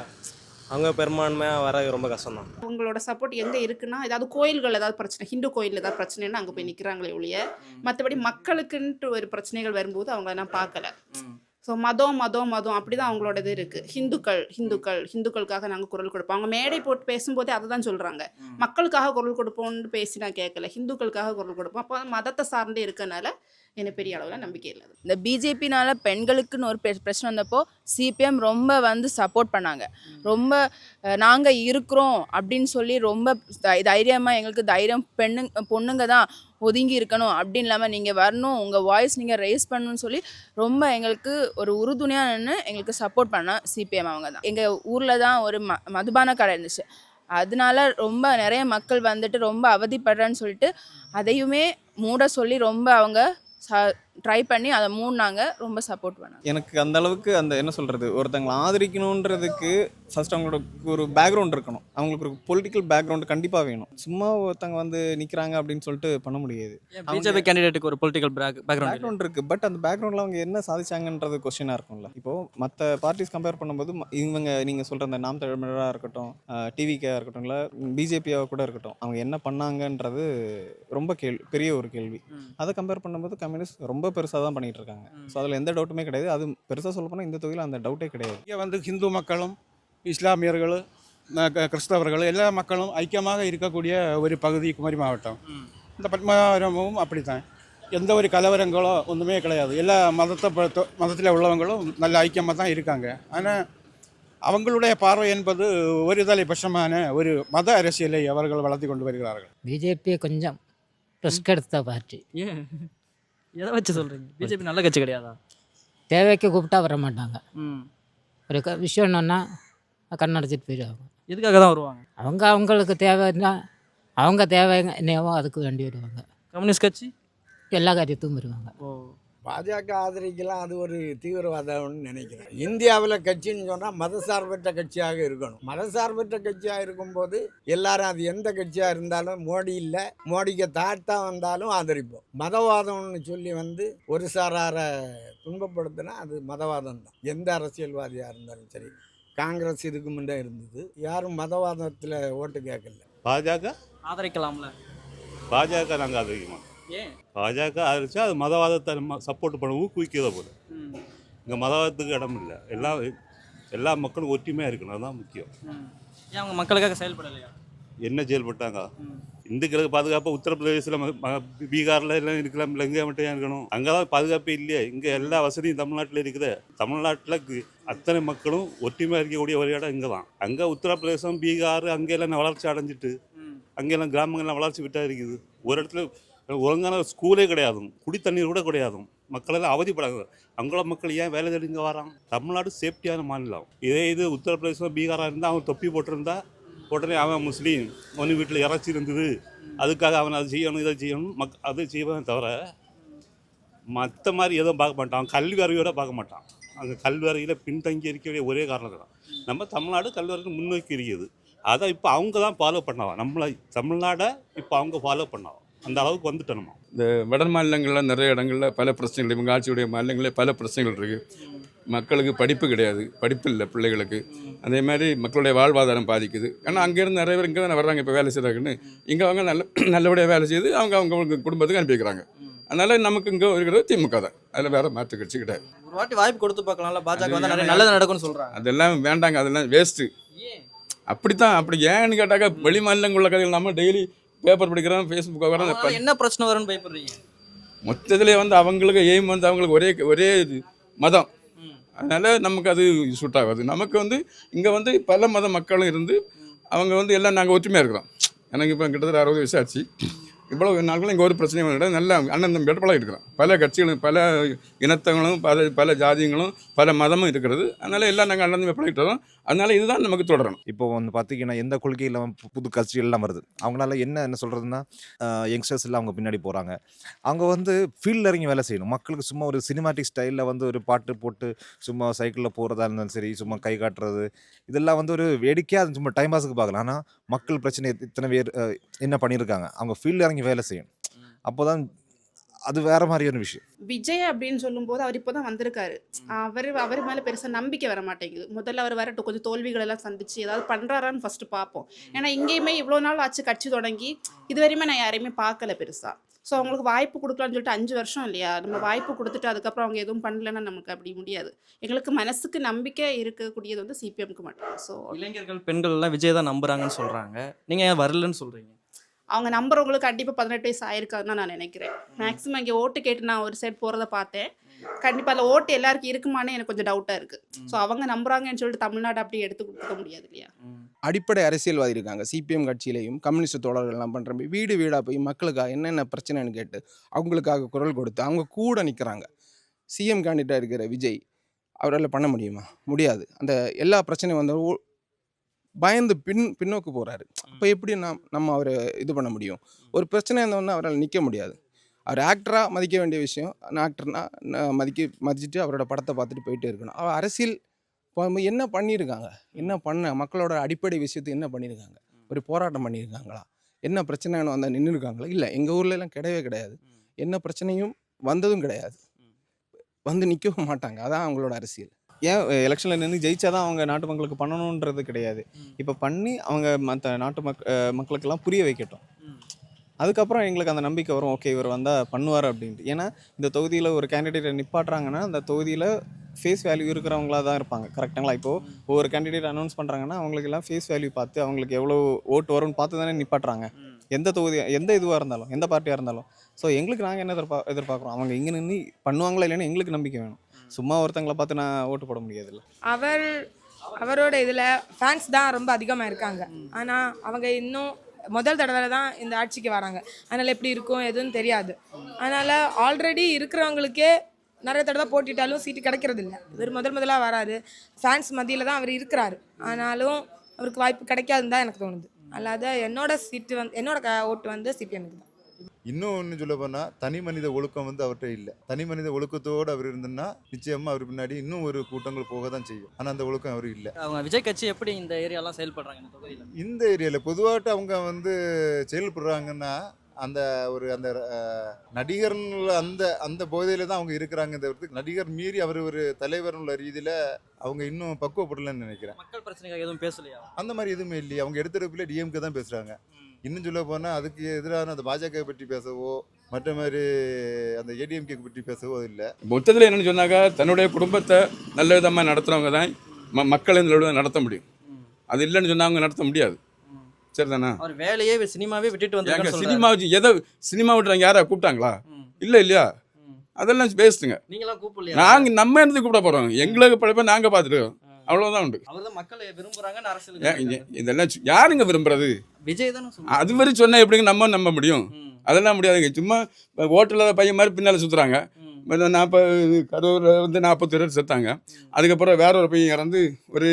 Speaker 15: அவங்க பெரும்பான்மையாக வர ரொம்ப கஷ்டம் தான்.
Speaker 16: அவங்களோட சப்போர்ட் எங்கே இருக்குன்னா, ஏதாவது கோயில்கள் ஏதாவது பிரச்சனை, ஹிந்து கோயில் ஏதாவது பிரச்சனைன்னா அங்கே போய் நிற்கிறாங்களே ஒழிய, மற்றபடி மக்களுக்குன்ட்டு ஒரு பிரச்சனைகள் வரும்போது அவங்க நான் பார்க்கல. ஸோ மதம் அப்படி தான் அவங்களோட இது இருக்குது. ஹிந்துக்களுக்காக நாங்கள் குரல் கொடுப்போம். அவங்க மேடை போட்டு பேசும்போதே அதை தான் சொல்கிறாங்க, மக்களுக்காக குரல் கொடுப்போம்னு பேசி நான் கேட்கல, ஹிந்துக்களுக்காக குரல் கொடுப்போம். அப்போ மதத்தை சார்ந்தே இருக்கனால எனக்கு பெரிய அளவில் நம்பிக்கை இல்லை.
Speaker 3: இந்த பிஜேபினால பெண்களுக்குன்னு ஒரு பிரச்சனை வந்தப்போ சிபிஎம் ரொம்ப வந்து சப்போர்ட் பண்ணாங்க. ரொம்ப நாங்கள் இருக்கிறோம் அப்படின்னு சொல்லி ரொம்ப தைரியமாக எங்களுக்கு தைரியம் பொண்ணுங்க தான் ஒதுங்கி இருக்கணும் அப்படின்னு இல்லாமல் நீங்கள் வரணும், உங்கள் வாய்ஸ் நீங்கள் ரைஸ் பண்ணணும்னு சொல்லி ரொம்ப எங்களுக்கு ஒரு உறுதுணையாக நின்று எங்களுக்கு சப்போர்ட் பண்ண சிபிஎம் அவங்க தான். எங்கள் ஊரில் தான் ஒரு மதுபான கடை இருந்துச்சு. அதனால ரொம்ப நிறைய மக்கள் வந்துட்டு ரொம்ப அவதிப்படுறேன்னு சொல்லிட்டு அதையுமே மூட சொல்லி ரொம்ப அவங்க ட்ரை பண்ணி அதை மூடினாங்க. ரொம்ப சப்போர்ட் பண்ணாங்க.
Speaker 4: எனக்கு அந்த அளவுக்கு அந்த என்ன சொல்கிறது, ஒருத்தங்களை ஆதரிக்கணுன்றதுக்கு ஃபர்ஸ்ட் அவங்களோட ஒரு பேக்ரவுண்ட் இருக்கணும். அவங்களுக்கு ஒரு பொலிட்டிக்கல் பேக்ரவுண்ட் கண்டிப்பாக வேணும். சும்மா ஒருத்தங்க வந்து நிற்கிறாங்க அப்படின்னு சொல்லிட்டு பண்ண முடியாது.
Speaker 1: பிஜேபி கேண்டிடேட்டுக்கு ஒரு பொலிட்டிக்கல்
Speaker 4: பேக்ரவுண்ட் இருக்குது. பட் அந்த பேக்ரவுண்டில் அவங்க என்ன சாதிச்சாங்கன்றது கொஸ்டினாக இருக்கும்ல. இப்போது மற்ற பார்ட்டிஸ் கம்பேர் பண்ணும்போது இவங்க நீங்கள் சொல்கிற அந்த நாம் தமிழராக இருக்கட்டும், டிவிகேவாக இருக்கட்டும், இல்லை பிஜேபியாக கூட இருக்கட்டும், அவங்க என்ன பண்ணாங்கன்றது ரொம்ப பெரிய ஒரு கேள்வி. அதை கம்பேர் பண்ணும்போது கம்யூனிஸ்ட் ரொம்ப பெருசாக தான் பண்ணிகிட்டு இருக்காங்க. ஸோ அதில் எந்த டவுட்டுமே கிடையாது. அது பெருசாக சொல்ல போனால் இந்த தொகுதியில் அந்த டவுட்டே கிடையாது.
Speaker 6: இங்கே வந்து ஹிந்து மக்களும் இஸ்லாமியர்கள் கிறிஸ்தவர்கள் எல்லா மக்களும் ஐக்கியமாக இருக்கக்கூடிய ஒரு பகுதி குமரி மாவட்டம். இந்த பத்மநாபமும் அப்படி தான். எந்த ஒரு கலவரங்களோ ஒன்றுமே கிடையாது. எல்லா மதத்தில் உள்ளவங்களும் நல்ல ஐக்கியமாக தான் இருக்காங்க. ஆனால் அவங்களுடைய பார்வை என்பது ஒரு தலைபட்சமான ஒரு மத அரசியலை அவர்கள் வளர்த்தி கொண்டு வருகிறார்கள்.
Speaker 13: பிஜேபி கொஞ்சம் ரிஸ்க் எடுத்த பார்ட்டி.
Speaker 1: ஏன் எதை வச்சு சொல்கிறீங்க? பிஜேபி நல்ல கட்சி கிடையாதா?
Speaker 13: தேவைக்கு கூப்பிட்டா வர மாட்டாங்க. ஒரு விஷயம் என்னன்னா கண்ணடைச்சிட்டு போயிடுவாங்க.
Speaker 1: எதுக்காக தான் வருவாங்க?
Speaker 13: அவங்களுக்கு தேவைன்னா அவங்க தேவை என்னவோ அதுக்கு வேண்டி வருவாங்க.
Speaker 1: கம்யூனிஸ்ட் கட்சி
Speaker 13: எல்லா காரியத்துக்கும் வருவாங்க.
Speaker 5: பாஜக ஆதரிக்கலாம், அது ஒரு தீவிரவாதம்னு நினைக்கிறேன். இந்தியாவில் கட்சின்னு சொன்னால் மதசார்பற்ற கட்சியாக இருக்கணும். மதசார்பற்ற கட்சியாக இருக்கும்போது எல்லாரும் அது எந்த கட்சியாக இருந்தாலும் மோடி இல்லை, மோடிக்கு தாட்டா வந்தாலும் ஆதரிப்போம். மதவாதம்னு சொல்லி வந்து ஒரு சாரார துன்பப்படுத்தினா அது மதவாதம் தான். எந்த அரசியல்வாதியாக இருந்தாலும் சரி. காங்கிரஸ் இதுக்கு முன்னே இருந்தது, யாரும் மதவாதத்தில் ஓட்டு கேட்கல.
Speaker 8: பாஜக
Speaker 1: ஆதரிக்கலாம்ல?
Speaker 8: பாஜக நாங்கள் ஆதரிக்கணும்.
Speaker 1: ஏன்?
Speaker 8: பாஜக ஆதரிச்சா அது மதவாதத்தை சப்போர்ட் பண்ண ஊக்குவிக்கிறத போல. இங்கே மதவாதத்துக்கு இடம் இல்லை. எல்லா மக்களும் ஒற்றுமையாக இருக்கணும், அதுதான் முக்கியம்.
Speaker 1: ஏன் அவங்க மக்களுக்காக செயல்படலையா?
Speaker 8: என்ன செயல்பட்டாங்க? இந்துக்களுக்கு பாதுகாப்பாக உத்தரப்பிரதேசில் பீகாரில் எல்லாம் இருக்கலாம், எங்கே மட்டும் ஏன் இருக்கணும்? அங்கே தான் பாதுகாப்பே இல்லையே. இங்கே எல்லா வசதியும் தமிழ்நாட்டில் இருக்குது. தமிழ்நாட்டில் அத்தனை மக்களும் ஒற்றுமையாக இருக்கக்கூடிய ஒரு இடம் இங்கே தான். அங்கே உத்தரப்பிரதேசம், பீகார் அங்கெல்லாம் வளர்ச்சி அடைஞ்சிட்டு அங்கெல்லாம் கிராமங்கள்லாம் வளர்ச்சி விட்டா இருக்குது. ஒரு இடத்துல ஒழுங்கான ஸ்கூலே கிடையாது, குடி தண்ணீர் கூட கிடையாது. மக்களெல்லாம் அவதிப்படாங்க. அங்குள்ள மக்கள் ஏன் வேலை தேடி இங்கே வராங்க? தமிழ்நாடு சேஃப்டியான மாநிலம். இது உத்தரப்பிரதேசம் பீகாராக இருந்தால் அவன் தொப்பி போட்டிருந்தா உடனே அவன் முஸ்லீம், ஒன்று வீட்டில் இறச்சி இருந்தது, அதுக்காக அவன் அதை செய்யணும் இதை செய்யணும் அதை செய்வான் தவிர மற்ற மாதிரி எதுவும் பார்க்க மாட்டான். அவன் கல்வி அறிவோட பார்க்க மாட்டான். அங்கே கல்வி அறிவில் பின்தங்கி இருக்கக்கூடிய ஒரே காரணம் தான். நம்ம தமிழ்நாடு கல்வி அறிவு முன்னோக்கி இருக்குது. அதை இப்போ அவங்க தான் ஃபாலோ பண்ணாவான். நம்மளை தமிழ்நாடை இப்போ அவங்க ஃபாலோ பண்ணாவோம். அந்த அளவுக்கு வந்துட்டோம் நம்ம.
Speaker 2: இந்த வட மாநிலங்களில் நிறைய இடங்களில் பல பிரச்சனைகள், இவங்க ஆட்சியுடைய மாநிலங்களில் பல பிரச்சனைகள் இருக்குது. மக்களுக்கு படிப்பு கிடையாது, படிப்பு இல்லை பிள்ளைகளுக்கு. அதே மாதிரி மக்களுடைய வாழ்வாதாரம் பாதிக்குது. ஏன்னா அங்கேருந்து நிறைய பேர் இங்கே தான் வர்றாங்க இப்போ வேலை செய்கிறாங்கன்னு. இங்கே அவங்க நல்லபடியாக வேலை செய்து அவங்க குடும்பத்துக்கு அனுப்பிக்கிறாங்க. அதனால் நமக்கு இங்கே இருக்கிறது திமுக தான். அதில் வேறு மாற்று கட்சி கிடையாது.
Speaker 1: ஒரு வாட்டி வாய்ப்பு கொடுத்து பார்க்கலாம்ல? பாஜக வந்து நிறைய நல்லது நடக்கும்னு சொல்கிறாங்க.
Speaker 2: அதெல்லாம் வேண்டாங்க, அதெல்லாம் வேஸ்ட்டு. அப்படித்தான். அப்படி ஏன்னு கேட்டாக்கா வெளி மாநிலங்குள்ள கதைகள் நம்ம டெய்லி பேப்பர் படிக்கிறோம், ஃபேஸ்புக் வரோம்.
Speaker 1: என்ன பிரச்சனை வரும்னு பயப்படுறீங்க?
Speaker 2: மொத்தத்திலே வந்து அவங்களுக்கு எய்ம் வந்து அவங்களுக்கு ஒரே மதம். அதனால் நமக்கு அது சூட் ஆகாது. நமக்கு வந்து இங்கே வந்து பல மத மக்களும் இருந்து அவங்க வந்து எல்லாம் நாங்கள் ஒற்றுமையாக இருக்கிறோம். எனக்கு இப்போ கிட்டத்தட்ட 60 வயசு ஆச்சு. இவ்வளோ நாட்களும் இங்கே ஒரு பிரச்சனையும் கிடையாது. நல்ல அண்ணன் தம்பி பழகி இருக்கிறோம். பல கட்சிகளும் பல இனத்தவங்களும் பல ஜாதிகளும் பல மதமும் இருக்கிறது. அதனால் எல்லாம் நாங்கள் அண்ணன் தம்பி பழகிட்டு வரோம். அதனால் இதுதான் நமக்கு தொடரணும்.
Speaker 10: இப்போ வந்து பார்த்தீங்கன்னா எந்த கொள்கையில் புது கட்சிகள்லாம் வருது, அவங்களால என்ன சொல்கிறதுனா யங்ஸ்டர்ஸ் எல்லாம் அவங்க பின்னாடி போகிறாங்க. அவங்க வந்து ஃபீல்டில் இறங்கி வேலை செய்யணும். மக்களுக்கு சும்மா ஒரு சினிமாட்டிக் ஸ்டைலில் வந்து ஒரு பாட்டு போட்டு சும்மா சைக்கிளில் போகிறதா இருந்தாலும் சரி, சும்மா கை காட்டுறது, இதெல்லாம் வந்து ஒரு வேடிக்கையாக அது சும்மா டைம் பாஸுக்கு பார்க்கலாம். ஆனால் மக்கள் பிரச்சனை இத்தனை பேர் என்ன பண்ணியிருக்காங்க, அவங்க ஃபீல்டில் இறங்கி வேலை செய்யணும். அப்போ தான் அது வேற மாதிரியான விஷயம்.
Speaker 16: விஜய் அப்படின்னு சொல்லும்போது அவர் இப்போ தான் வந்திருக்காரு. அவர் மேலே பெருசாக நம்பிக்கை வர மாட்டேங்குது. முதல்ல அவர் வரட்டும், கொஞ்சம் தோல்விகள் எல்லாம் சந்திச்சு ஏதாவது பண்ணுறாரான்னு ஃபஸ்ட்டு பார்ப்போம். ஏன்னா இங்கேயுமே இவ்வளோ நாள் ஆச்சு கட்சி தொடங்கி, இது வரையுமே நான் யாரையுமே பார்க்கல பெருசாக. ஸோ அவங்களுக்கு வாய்ப்பு கொடுக்கலான்னு சொல்லிட்டு 5 வருஷம் இல்லையா, நம்ம வாய்ப்பு கொடுத்துட்டு அதுக்கப்புறம் அவங்க எதுவும் பண்ணலைன்னா நமக்கு அப்படி முடியாது. எங்களுக்கு மனசுக்கு நம்பிக்கை இருக்கக்கூடியது வந்து சிபிஎம்க்கு மட்டும். ஸோ
Speaker 1: இளைஞர்கள் பெண்கள் எல்லாம் விஜய் தான் நம்புறாங்கன்னு சொல்றாங்க. நீங்க ஏன் வரலன்னு சொல்றீங்க?
Speaker 16: அவங்க நம்புறவங்களுக்கு கண்டிப்பாக 18 வயசு ஆயிருக்காதுன்னு நான் நினைக்கிறேன். மேக்ஸிமம் இங்கே ஓட்டு கேட்டு நான் ஒரு சைட் போகிறத பார்த்தேன். கண்டிப்பாக அதில் ஓட்டு எல்லாருக்கும் இருக்குமானே எனக்கு கொஞ்சம் டவுட்டாக இருக்குது. ஸோ அவங்க நம்புறாங்கன்னு சொல்லிட்டு தமிழ்நாடு அப்படி எடுத்து கொடுக்க முடியாது இல்லையா.
Speaker 11: அடிப்படை அரசியல்வாதி இருக்காங்க சிபிஎம் கட்சியிலையும், கம்யூனிஸ்ட் தோழர்கள்லாம் பண்ணுற வீடு வீடாக போய் மக்களுக்காக என்னென்ன பிரச்சனைன்னு கேட்டு அவங்களுக்காக குரல் கொடுத்து அவங்க கூட நிற்கிறாங்க. சிஎம் கேண்டிடேட்டாக இருக்கிற விஜய் அவரால் பண்ண முடியுமா? முடியாது. அந்த எல்லா பிரச்சனையும் வந்து பயந்து பின்னோக்கு போகிறாரு. அப்போ எப்படி நம்ம அவரை இது பண்ண முடியும்? ஒரு பிரச்சனை இருந்தோன்னா அவரால் நிற்க முடியாது. அவர் ஆக்டராக மதிக்க வேண்டிய விஷயம், ஆக்டர்னா மதிச்சுட்டு அவரோட படத்தை பார்த்துட்டு போயிட்டே இருக்கணும். அவர் அரசியல் என்ன பண்ணியிருக்காங்க, என்ன மக்களோட அடிப்படை விஷயத்தை என்ன பண்ணியிருக்காங்க? ஒரு போராட்டம் பண்ணியிருக்காங்களா? என்ன பிரச்சனைன்னு வந்தால் நின்று இருக்காங்களா? இல்லை, எங்கள் ஊர்லலாம் கிடையவே கிடையாது. என்ன பிரச்சனையும் வந்ததும் கிடையாது. வந்து நிற்கவும் மாட்டாங்க. அதான் அவங்களோட அரசியல்.
Speaker 4: ஏன் எலெக்ஷனில் நின்று ஜெயிச்சா தான் அவங்க நாட்டு மக்களுக்கு பண்ணணுன்றது கிடையாது. இப்போ பண்ணி அவங்க மற்ற நாட்டு மக்களுக்கெல்லாம் புரிய வைக்கட்டும். அதுக்கப்புறம் எங்களுக்கு அந்த நம்பிக்கை வரும், ஓகே இவர் வந்தால் பண்ணுவார் அப்படின்ட்டு. ஏன்னா இந்த தொகுதியில் ஒரு கேண்டிடேட்டை நிப்பாட்டுறாங்கன்னா அந்த தொகுதியில் ஃபேஸ் வேல்யூ இருக்கிறவங்களா தான் இருப்பாங்க. கரெக்டுங்களா? இப்போது ஒவ்வொரு கேண்டிடேட் அனௌன்ஸ் பண்ணுறாங்கன்னா அவங்களுக்கெல்லாம் ஃபேஸ் வேல்யூ பார்த்து அவங்களுக்கு எவ்வளோ ஓட்டு வரும்னு பார்த்து தானே நிப்பாட்டுறாங்க. எந்த தொகுதி எந்த இதுவாக இருந்தாலும் எந்த பார்ட்டியாக இருந்தாலும். ஸோ எங்களுக்கு நாங்கள் என்ன எதிர்பார்க்குறோம், அவங்க இங்கே நின்று பண்ணுவாங்களா இல்லைன்னு எங்களுக்கு நம்பிக்கை வேணும். சும்மா ஒருத்தங்களை பார்த்து நான் ஓட்டு போட முடியாதுல்ல.
Speaker 9: அவரோட இதில் ஃபேன்ஸ் தான் ரொம்ப அதிகமாக இருக்காங்க. ஆனால் அவங்க இன்னும் முதல் தடவை தான் இந்த ஆட்சிக்கு வராங்க. அதனால் எப்படி இருக்கும் எதுவும் தெரியாது. அதனால் ஆல்ரெடி இருக்கிறவங்களுக்கே நிறைய தடவை போட்டிட்டாலும் சீட்டு கிடைக்கிறது இல்லை. இவர் முதலாக வராது, ஃபேன்ஸ் மத்தியில் தான் அவர் இருக்கிறாரு. ஆனாலும் அவருக்கு வாய்ப்பு கிடைக்காதுன்னு தான் எனக்கு தோணுது. அல்லாத என்னோட ஓட்டு வந்து சிபிஎம்க்கு தான்.
Speaker 7: இன்னும் ஒன்று சொல்ல போனால் தனி மனித ஒழுக்கம் வந்து அவர்கிட்ட இல்லை. தனி மனித ஒழுக்கத்தோடு அவர் இருந்ததுன்னா நிச்சயமாக அவர் பின்னாடி இன்னும் ஒரு கூட்டங்கள் போக தான் செய்யும். ஆனால் அந்த ஒழுக்கம் அவர் இல்லை.
Speaker 1: அவங்க விஜய் கட்சி எப்படி இந்த ஏரியாலாம் செயல்படுறாங்க இந்த தொகுதியில்?
Speaker 7: இந்த ஏரியாவில் பொதுவாகட்டு அவங்க வந்து செயல்படுறாங்கன்னா அந்த நடிகர் அந்த போதையில் தான் அவங்க இருக்கிறாங்க. இந்த நடிகர் மீறி அவர் ஒரு தலைவர் உள்ள ரீதியில் அவங்க இன்னும் பக்குவப்படலன்னு நினைக்கிறேன்.
Speaker 1: மக்கள் பிரச்சனைகள் எதுவும் பேசலையா?
Speaker 7: அந்த மாதிரி எதுவுமே இல்லையா. அவங்க எடுத்துறப்பில் டிஎம்கே தான் பேசுகிறாங்க. இன்னும் சொல்ல போனால் அதுக்கு எதிரான அந்த பாஜக பற்றி பேசவோ மற்ற மாதிரி அந்த ஏடிஎம்கே பற்றி பேசவோ இல்லை.
Speaker 2: மொத்தத்தில் என்னென்னு சொன்னாக்கா தன்னுடைய குடும்பத்தை நல்ல விதமாக நடத்துகிறவங்க தான் மக்களை நடத்த முடியும். அது இல்லைன்னு சொன்னால் அவங்க நடத்த முடியாது. சரிதானா?
Speaker 1: அவர் வேலையே சினிமாவே விட்டுட்டு வந்து
Speaker 2: சினிமா விட்டுறாங்க. யாரா கூப்பிட்டாங்களா? இல்லை இல்லையா. அதெல்லாம் வேஸ்ட்டுங்க.
Speaker 1: நீங்களாம் கூப்பிடலையா?
Speaker 2: நாங்கள் நம்ம இடத்துக்கு கூப்பிட போகிறோம். எங்களுக்கு பழப்ப நாங்கள் பார்த்துருக்கோம். அவ்வளோதான் உண்டு.
Speaker 1: அவர்தான் மக்களை விரும்புறாங்கன்னு அரசியல்.
Speaker 2: இதெல்லாம் யாருங்க விரும்புறது?
Speaker 1: விஜய் தானே.
Speaker 2: அது வரை சொன்னால் எப்படிங்க நம்ம நம்ப முடியும்? அதெல்லாம் முடியாதுங்க. சும்மா ஓட்டில் பையன் மாதிரி பின்னால் சுற்றுறாங்க. 40 கரூரில் வந்து 40 பேர் செத்தாங்க. அதுக்கப்புறம் வேற ஒரு பையன் இறந்து ஒரு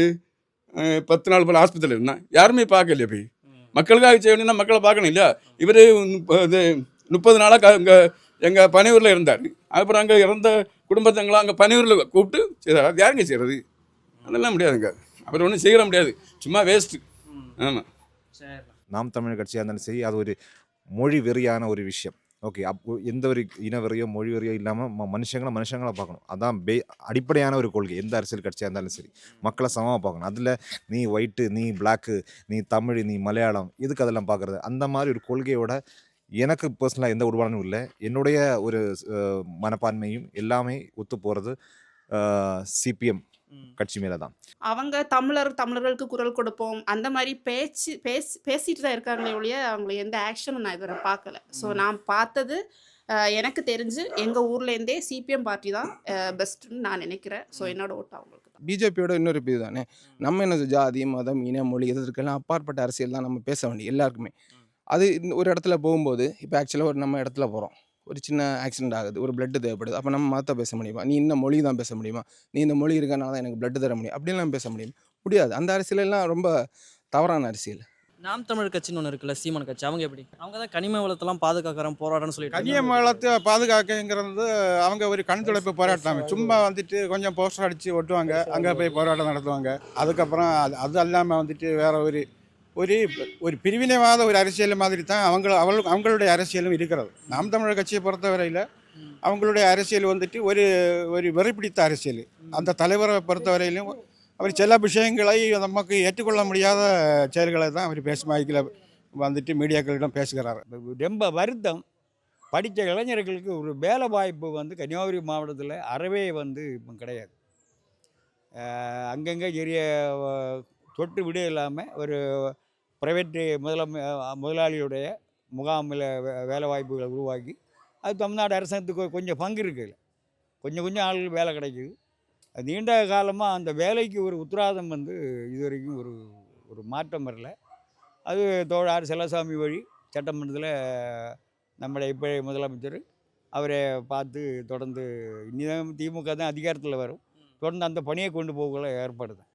Speaker 2: 10 நாள் போல் ஆஸ்பத்திரியில் இருந்தான். யாருமே பார்க்கலையா? போய் மக்களுக்காக செய்ய வேண்டியதுனா மக்களை பார்க்கணும் இல்லையா? இவர் இது 30 நாளாக எங்கள் பனையூரில் இருந்தார். அப்புறம் அங்கே இறந்த குடும்பத்தங்களாம் அங்கே பனையூரில் கூப்பிட்டு செய்கிறார். அது யாருங்க செய்கிறது? அதெல்லாம் முடியாதுங்க. அவர் ஒன்றும் செய்ய முடியாது. சும்மா வேஸ்ட்டு. ஆமாம்.
Speaker 10: நாம் தமிழர் கட்சியாக இருந்தாலும் சரி, அது ஒரு மொழி வெறியான ஒரு விஷயம். ஓகே, எந்த ஒரு இன வெறியோ மொழி வெறியோ இல்லாமல் மனுஷங்களை பார்க்கணும். அதான் அடிப்படையான ஒரு கொள்கை. எந்த அரசியல் கட்சியாக இருந்தாலும் சரி, மக்களை சமமாக பார்க்கணும். அதில் நீ ஒயிட்டு, நீ பிளாக்கு, நீ தமிழ், நீ மலையாளம், இதுக்கு அதெல்லாம் பார்க்குறது. அந்த மாதிரி ஒரு கொள்கையோட எனக்கு பர்சனலாக எந்த உடன்பாடும் இல்லை. என்னுடைய ஒரு மனப்பான்மையும் எல்லாமே ஒத்து போகிறது சிபிஎம் கட்சி மேலே தான்.
Speaker 16: அவங்க தமிழர்களுக்கு குரல் கொடுப்போம் அந்த மாதிரி பேசிட்டு தான் இருக்காங்களே ஒழிய அவங்கள எந்த ஆக்ஷனும் நான் இதுவரை பார்க்கல. ஸோ நான் பார்த்தது எனக்கு தெரிஞ்சு எங்கள் ஊர்லேருந்தே சிபிஎம் பார்ட்டி தான் பெஸ்ட்டுன்னு நான் நினைக்கிறேன். ஸோ என்னோட ஓட்டு அவங்களுக்கு தான்.
Speaker 11: பிஜேபியோட இன்னொரு பிரிவு தானே. நம்ம என்ன ஜாதி மதம் இன மொழி இதற்கெல்லாம் அப்பாற்பட்ட அரசியல் தான் நம்ம பேச வேண்டிய எல்லாருக்குமே. அது ஒரு இடத்துல போகும்போது இப்போ ஆக்சுவலாக ஒரு நம்ம இடத்துல போகிறோம், ஒரு சின்ன ஆக்சிடென்ட் ஆகுது, ஒரு பிளட்டு தேவைப்படுது. அப்போ நம்ம மதத்தை பேச முடியுமா? நீ இந்த மொழி தான் பேச முடியுமா? நீ இந்த மொழி இருக்கனால தான் எனக்கு பிளட்டு தர முடியும் அப்படின்லாம் பேச முடியாது. அந்த அரசியலெல்லாம் ரொம்ப தவறான அரசியல்.
Speaker 1: நாம் தமிழர் கட்சின்னு ஒன்று இருக்குல்ல, சீமான் கட்சி, அவங்க எப்படி? அவங்க தான் கனிம வளத்தெல்லாம் பாதுகாக்கிறோம் போராட்டம்னு சொல்லிட்டு
Speaker 6: கனிய வளத்தை பாதுகாக்கங்கிறது அவங்க ஒரு கண் துடைப்பு போராட்டம். சும்மா வந்துட்டு கொஞ்சம் போஸ்டர் அடித்து ஒட்டுவாங்க, அங்கே போய் போராட்டம் நடத்துவாங்க. அதுக்கப்புறம் அது இல்லாமல் வந்துட்டு வேற ஒரு ஒரு ஒரு பிரிவினைவாத ஒரு அரசியல் மாதிரி தான் அவங்களுடைய அரசியலும் இருக்கிறது. நாம் தமிழர் கட்சியை பொறுத்தவரையில் அவங்களுடைய அரசியல் வந்துட்டு ஒரு ஒரு வெறிப்பிடித்த அரசியல். அந்த தலைவரை பொறுத்தவரையிலும் அவர் சில விஷயங்களை நமக்கு ஏற்றுக்கொள்ள முடியாத செயல்களை தான் அவர் மைக்கில் வந்துட்டு மீடியாக்களிடம் பேசுகிறார்.
Speaker 14: ரொம்ப வருத்தம். படித்த இளைஞர்களுக்கு ஒரு வேலை வாய்ப்பு வந்து கன்னியாகுமரி மாவட்டத்தில் அறவே வந்து இப்போ கிடையாது. அங்கங்கே ஏரிய தொட்டு விட இல்லாமல் ஒரு ப்ரைவேட்டு முதலாளியுடைய முகாமில் வேலை வாய்ப்புகளை உருவாக்கி அது தமிழ்நாடு அரசாங்கத்துக்கு கொஞ்சம் பங்கு இருக்குது. கொஞ்சம் ஆளுகள் வேலை கிடைக்குது. அது நீண்ட காலமாக அந்த வேலைக்கு ஒரு உத்தரவாதம் வந்து இது வரைக்கும் ஒரு மாற்றம் வரல. அது தோழர் செல்லசாமி வழி சட்டமன்றத்தில் நம்முடைய இப்போ முதலமைச்சர் அவரை பார்த்து தொடர்ந்து இனிதான் திமுக தான் அதிகாரத்தில் வரும், தொடர்ந்து அந்த பணியை கொண்டு போகல ஏற்பாடு தான்.